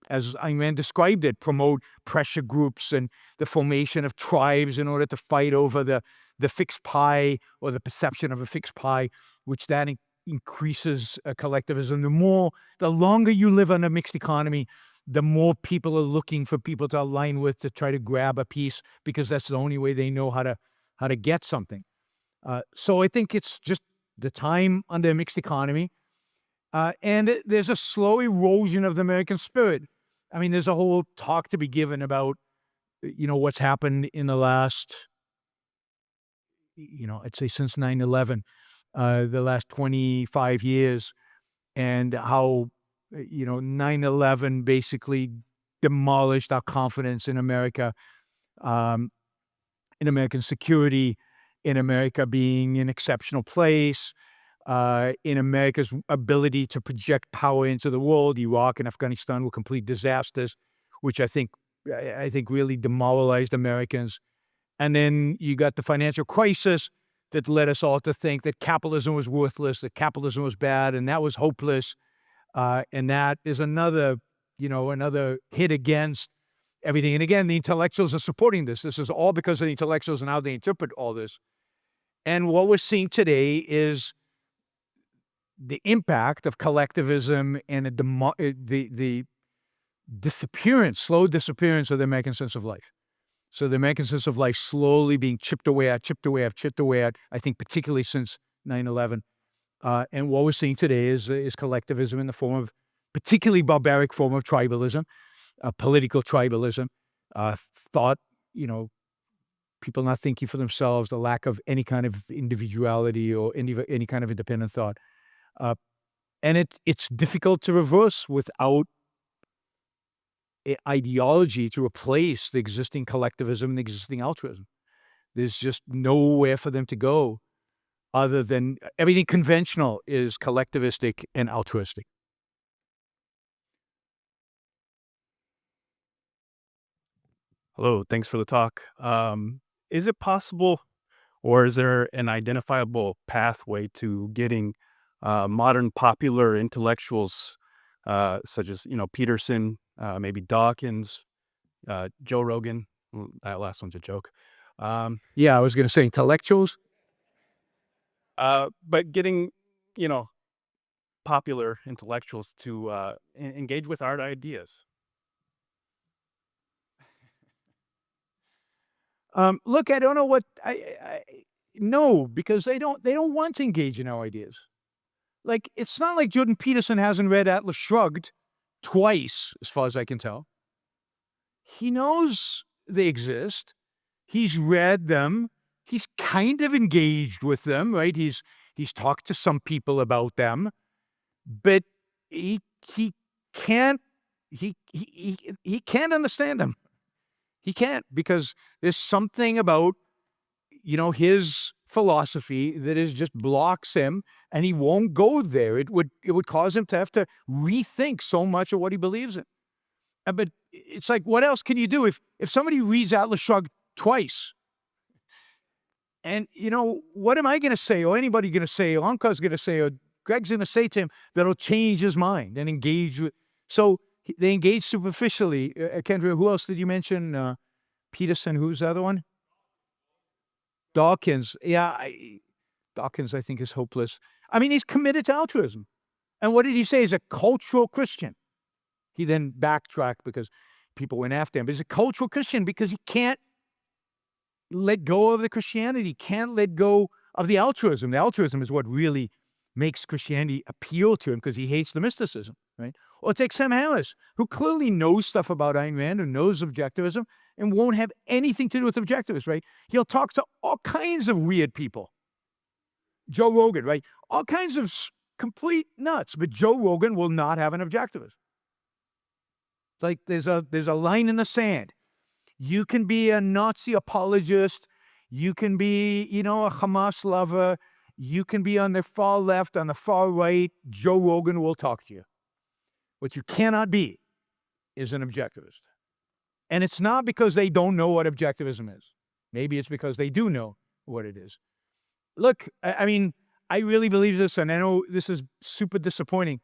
as Ayn described it, promote pressure groups and the formation of tribes in order to fight over the fixed pie or the perception of a fixed pie, which that increases collectivism. The longer you live on a mixed economy, the more people are looking for people to align with to try to grab a piece because that's the only way they know how to get something. So I think it's just the time under a mixed economy, and there's a slow erosion of the American spirit. I mean, there's a whole talk to be given about what's happened in the last, I'd say since 9/11, the last 25 years, and how 9/11 basically demolished our confidence in America, um, in American security, in America being an exceptional place, in America's ability to project power into the world. Iraq and Afghanistan were complete disasters, which I think really demoralized Americans. And then you got the financial crisis that led us all to think that capitalism was worthless, that capitalism was bad, and that was hopeless. And that is another hit against everything. And again, the intellectuals are supporting this. This is all because of the intellectuals and how they interpret all this. And what we're seeing today is the impact of collectivism and the slow disappearance of the American sense of life. So the American sense of life slowly being chipped away at, I think particularly since 9/11. And what we're seeing today is collectivism in the form of particularly barbaric form of tribalism, political tribalism, thought, people not thinking for themselves, the lack of any kind of individuality or any kind of independent thought. And it's difficult to reverse without ideology to replace the existing collectivism and the existing altruism. There's just nowhere for them to go other than everything conventional is collectivistic and altruistic. Hello, thanks for the talk. Is it possible, or is there an identifiable pathway to getting modern popular intellectuals, such as Peterson, maybe Dawkins, Joe Rogan? That last one's a joke. Yeah, I was going to say intellectuals. But getting you know popular intellectuals to engage with art ideas. Look, I don't know what no, because they don't want to engage in our ideas. Like, it's not like Jordan Peterson hasn't read Atlas Shrugged twice, as far as I can tell. He knows they exist. He's read them. He's kind of engaged with them, right? He's talked to some people about them, but he can't he can't understand them. He can't, because there's something about his philosophy that is just blocks him, and he won't go there. It would cause him to have to rethink so much of what he believes in. But it's like, what else can you do if somebody reads Atlas Shrugged twice? And what am I going to say, or anybody going to say, or Anka's going to say, or Greg's going to say to him that'll change his mind and engage with? So they engage superficially. Kendra, who else did you mention? Peterson. Who's the other one? Dawkins. Yeah, Dawkins, I think, is hopeless. I mean, he's committed to altruism. And what did he say? He's a cultural Christian. He then backtracked because people went after him. But he's a cultural Christian because he can't let go of the Christianity, can't let go of the altruism. The altruism is what really makes Christianity appeal to him, because he hates the mysticism, right? Or take Sam Harris, who clearly knows stuff about Ayn Rand, who knows objectivism, and won't have anything to do with objectivists, right? He'll talk to all kinds of weird people. Joe Rogan, right? All kinds of complete nuts, but Joe Rogan will not have an objectivist. It's like there's a line in the sand. You can be a Nazi apologist. You can be, a Hamas lover. You can be on the far left, on the far right. Joe Rogan will talk to you. What you cannot be is an objectivist. And it's not because they don't know what objectivism is. Maybe it's because they do know what it is. Look, I mean, I really believe this, and I know this is super disappointing.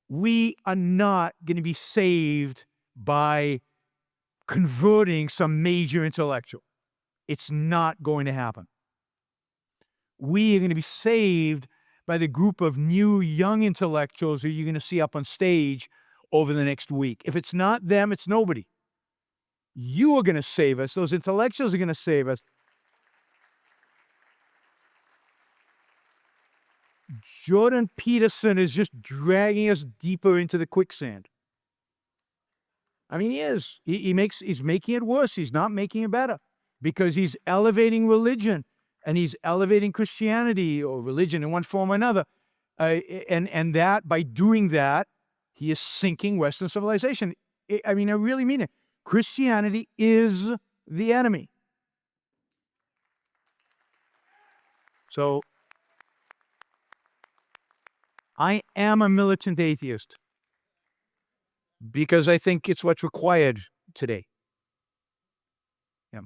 We are not going to be saved by converting some major intellectual. It's not going to happen. We are going to be saved by the group of new young intellectuals who you're going to see up on stage over the next week. If it's not them, it's nobody. You are going to save us. Those intellectuals are going to save us. Jordan Peterson is just dragging us deeper into the quicksand. I mean, he is. He's making it worse. He's not making it better, because he's elevating religion, and he's elevating Christianity, or religion in one form or another. And that, by doing that, he is sinking Western civilization. I mean, I really mean it. Christianity is the enemy. So I am a militant atheist, because I think it's what's required today. Yeah.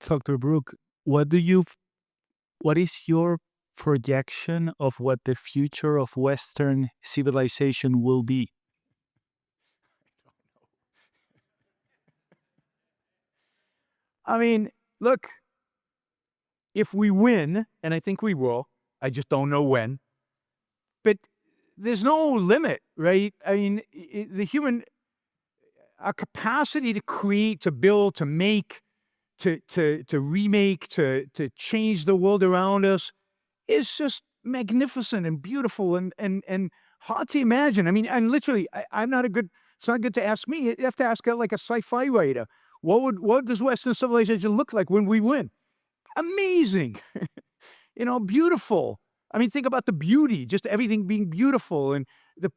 Dr. Brook, what is your projection of what the future of Western civilization will be? I mean, look, if we win, and I think we will, I just don't know when, but there's no limit, right? I mean, our capacity to create, to build, to make, to remake, to change the world around us is just magnificent and beautiful and hard to imagine. I mean, and literally, I'm not a good. It's not good to ask me. You have to ask like a sci-fi writer. What does Western civilization look like when we win? Amazing, beautiful. I mean, think about the beauty, just everything being beautiful, and the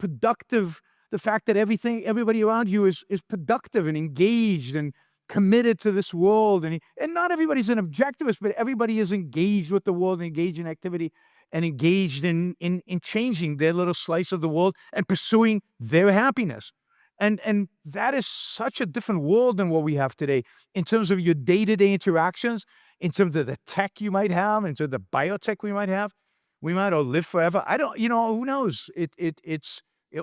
fact that everybody around you is productive and engaged and committed to this world. And not everybody's an objectivist, but everybody is engaged with the world, and engaged in activity, and engaged in changing their little slice of the world and pursuing their happiness. And that is such a different world than what we have today in terms of your day-to-day interactions, in terms of the tech you might have, in terms of the biotech we might have. We might all live forever. I don't, who knows?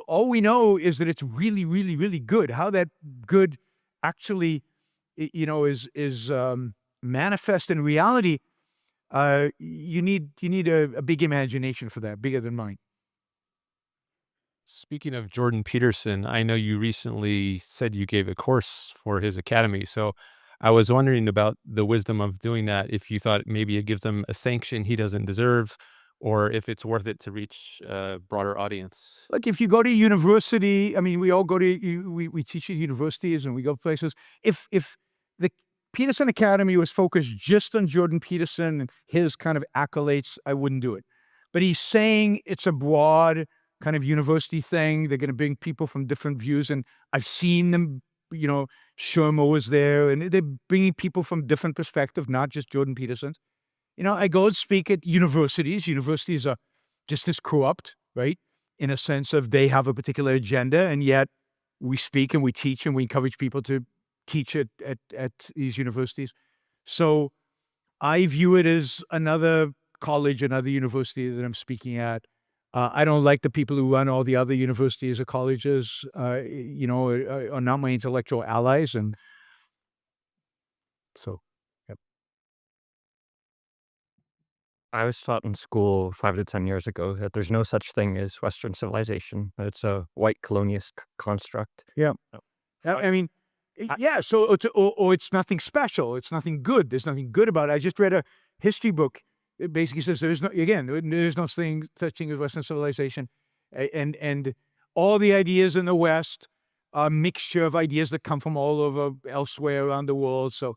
All we know is that it's really, really, really good. How that good actually, is manifest in reality. You need a big imagination for that, bigger than mine. Speaking of Jordan Peterson, I know you recently said you gave a course for his academy. So I was wondering about the wisdom of doing that, if you thought maybe it gives him a sanction he doesn't deserve, or if it's worth it to reach a broader audience. Like if you go to university, I mean, we all go to we teach at universities and we go places. If the Peterson Academy was focused just on Jordan Peterson and his kind of accolades, I wouldn't do it. But he's saying it's a broad kind of university thing. They're going to bring people from different views, and I've seen them. Shermo was there, and they're bringing people from different perspectives, not just Jordan Peterson. I go and speak at universities. Universities are just as corrupt, right? In a sense of they have a particular agenda, and yet we speak and we teach and we encourage people to teach at these universities. So I view it as another college, another university that I'm speaking at. I don't like the people who run all the other universities or colleges, are not my intellectual allies. And so, yep. I was taught in school 5 to 10 years ago that there's no such thing as Western civilization. That it's a white colonialist construct. Yeah. Oh. I mean, yeah. So, or it's nothing special. It's nothing good. There's nothing good about it. I just read a history book. It basically says there's no such thing as Western civilization, and all the ideas in the West are a mixture of ideas that come from all over elsewhere around the world. So,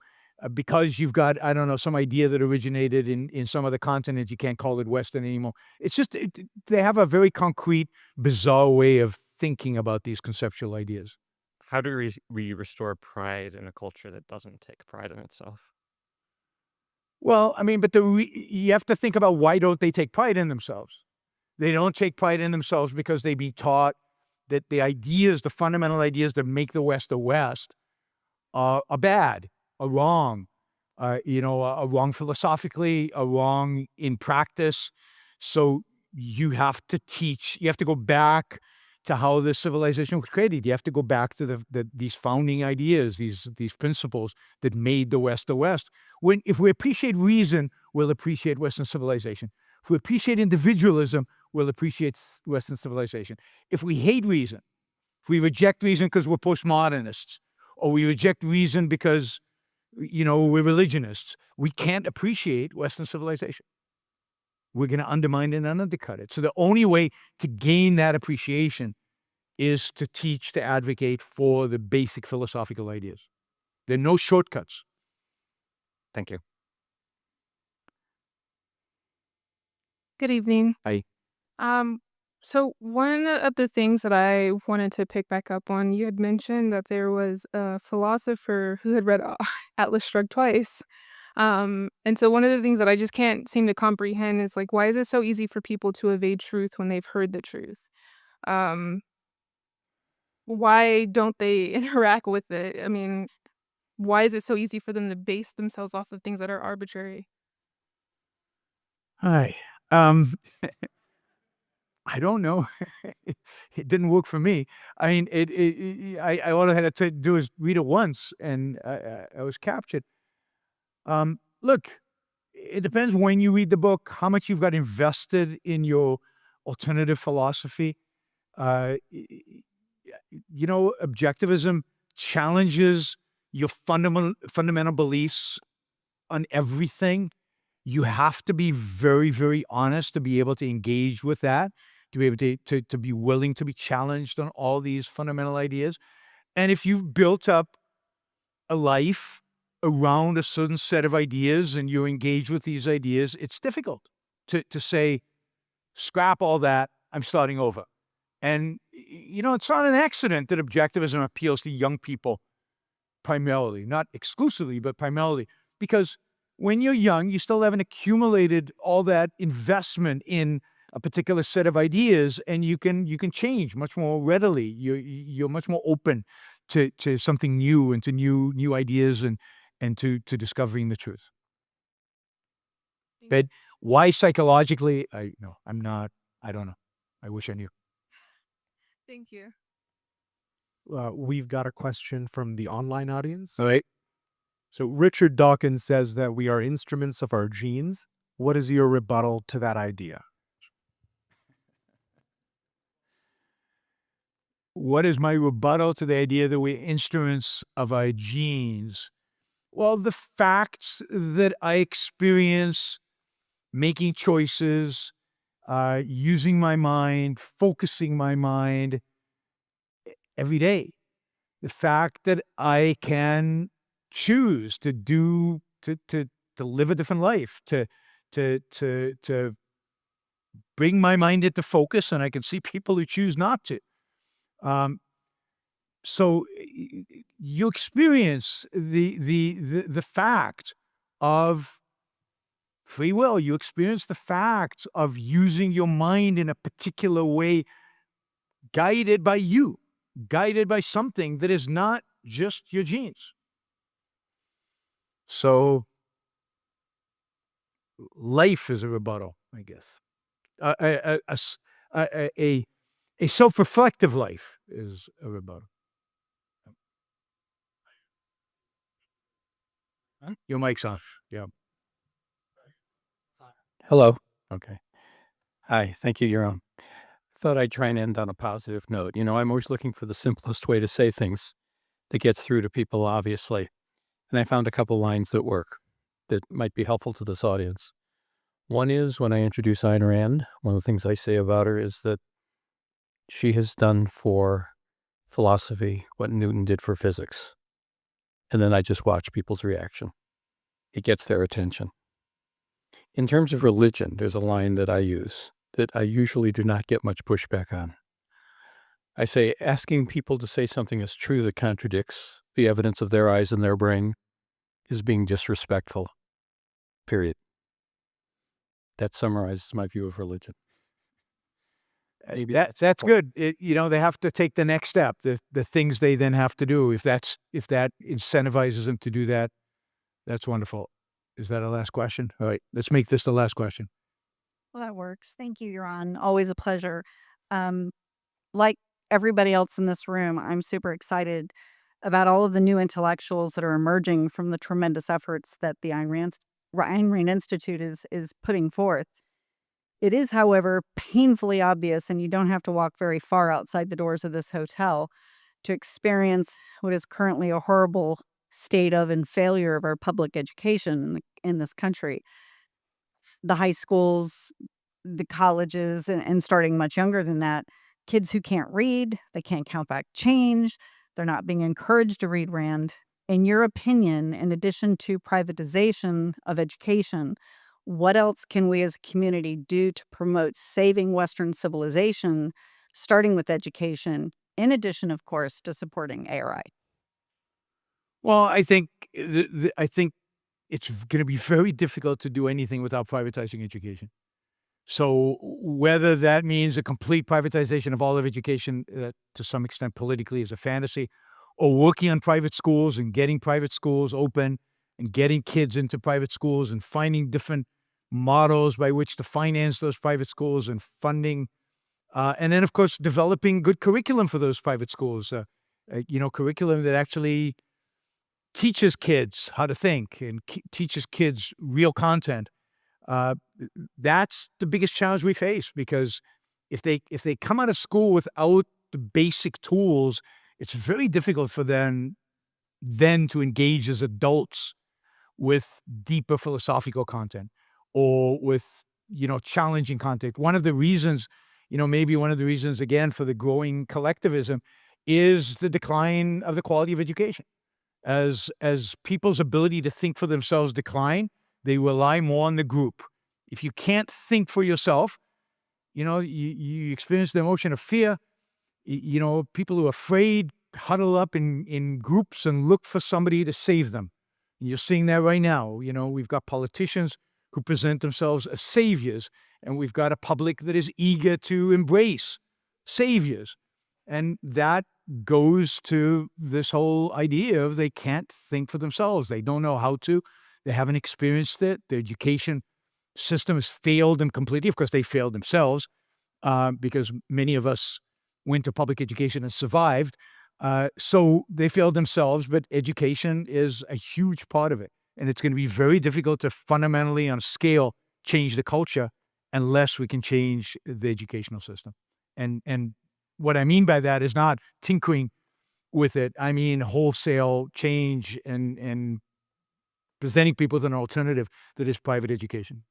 because you've got, I don't know, some idea that originated in some other continent, you can't call it Western anymore. It's just they have a very concrete, bizarre way of thinking about these conceptual ideas. How do we restore pride in a culture that doesn't take pride in itself? Well, I mean, but you have to think about why don't they take pride in themselves? They don't take pride in themselves because they be taught that the fundamental ideas that make the West the West are bad, are wrong, are wrong philosophically, are wrong in practice. So you have to go back to how the civilization was created. You have to go back to these founding ideas, these principles that made the West the West. If we appreciate reason, we'll appreciate Western civilization. If we appreciate individualism, we'll appreciate Western civilization. If we hate reason, if we reject reason because we're postmodernists, or we reject reason because we're religionists, we can't appreciate Western civilization. We're going to undermine it and undercut it. So the only way to gain that appreciation is to teach, to advocate for the basic philosophical ideas. There are no shortcuts. Thank you. Good evening. Hi. So one of the things that I wanted to pick back up on, you had mentioned that there was a philosopher who had read Atlas Shrugged twice. And so one of the things that I just can't seem to comprehend is like, why is it so easy for people to evade truth when they've heard the truth? Why don't they interact with it? I mean, why is it so easy for them to base themselves off of things that are arbitrary? Hi. I don't know. It didn't work for me. I mean, I all I had to do is read it once, and I was captured. Look, it depends when you read the book, how much you've got invested in your alternative philosophy. Objectivism challenges your fundamental beliefs on everything. You have to be very, very honest to be able to engage with that, to be able to be willing to be challenged on all these fundamental ideas. And if you've built up a life around a certain set of ideas and you engage with these ideas, it's difficult to say, scrap all that, I'm starting over. And, it's not an accident that objectivism appeals to young people primarily, not exclusively, but primarily, because when you're young, you still haven't accumulated all that investment in a particular set of ideas, and you can change much more readily. You're much more open to something new and to new ideas and to discovering the truth. But why psychologically? I'm not. I don't know. I wish I knew. Thank you. We've got a question from the online audience. All right. So Richard Dawkins says that we are instruments of our genes. What is your rebuttal to that idea? What is my rebuttal to the idea that we're instruments of our genes? Well, the facts that I experience making choices, using my mind, focusing my mind every day. The fact that I can choose to do to live a different life, to bring my mind into focus, and I can see people who choose not to. So you experience the fact of free will. You experience the fact of using your mind in a particular way, guided by you, guided by something that is not just your genes. So life is a rebuttal, I guess. A self-reflective life is a rebuttal. Your mic's off. Yeah. Hello. Okay. Hi. Thank you, Yaron. Thought I'd try and end on a positive note. I'm always looking for the simplest way to say things that gets through to people, obviously. And I found a couple lines that work that might be helpful to this audience. One is when I introduce Ayn Rand, one of the things I say about her is that she has done for philosophy what Newton did for physics. And then I just watch people's reaction. It gets their attention. In terms of religion, there's a line that I use that I usually do not get much pushback on. I say, asking people to say something is true that contradicts the evidence of their eyes and their brain is being disrespectful, period. That summarizes my view of religion. That's good. They have to take the next step, the things they then have to do. If that incentivizes them to do that, that's wonderful. Is that our last question? All right, let's make this the last question. Well, that works. Thank you, Yaron. Always a pleasure. Like everybody else in this room, I'm super excited about all of the new intellectuals that are emerging from the tremendous efforts that the Ayn Rand Institute is putting forth. It is, however, painfully obvious, and you don't have to walk very far outside the doors of this hotel to experience what is currently a horrible state of and failure of our public education in this country. The high schools, the colleges, and starting much younger than that, kids who can't read, they can't count back change, they're not being encouraged to read Rand. In your opinion, in addition to privatization of education, what else can we as a community do to promote saving Western civilization, starting with education, in addition, of course, to supporting ARI? Well, I think it's going to be very difficult to do anything without privatizing education. So whether that means a complete privatization of all of education, to some extent politically is a fantasy, or working on private schools and getting private schools open and getting kids into private schools and finding different models by which to finance those private schools and funding, and then, of course, developing good curriculum for those private schools, curriculum that actually teaches kids how to think and teaches kids real content. That's the biggest challenge we face, because if they come out of school without the basic tools, it's very difficult for them then to engage as adults with deeper philosophical content or with challenging content. One of the reasons, maybe one of the reasons again for the growing collectivism is the decline of the quality of education. As people's ability to think for themselves decline, they rely more on the group. If you can't think for yourself, you experience the emotion of fear. People who are afraid huddle up in groups and look for somebody to save them. And you're seeing that right now. We've got politicians who present themselves as saviors, and we've got a public that is eager to embrace saviors. And that goes to this whole idea of they can't think for themselves. They don't know how to. They haven't experienced it. The education system has failed them completely. Of course, they failed themselves because many of us went to public education and survived. So they failed themselves, but education is a huge part of it. And it's going to be very difficult to fundamentally, on a scale, change the culture unless we can change the educational system. And what I mean by that is not tinkering with it. I mean wholesale change and presenting people with an alternative that is private education.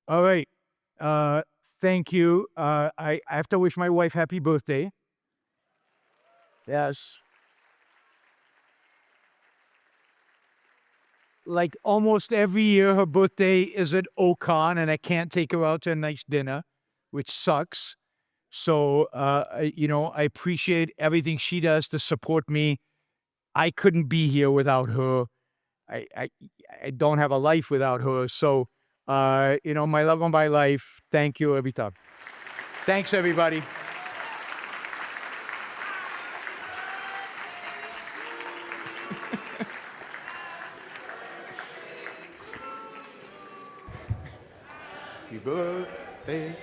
All right. Thank you. I have to wish my wife happy birthday. Yes. Like almost every year, her birthday is at Ocon, and I can't take her out to a nice dinner, which sucks. So, I appreciate everything she does to support me. I couldn't be here without her. I, I, I don't have a life without her. So, my love of my life. Thank you every time. Thanks, everybody. Happy birthday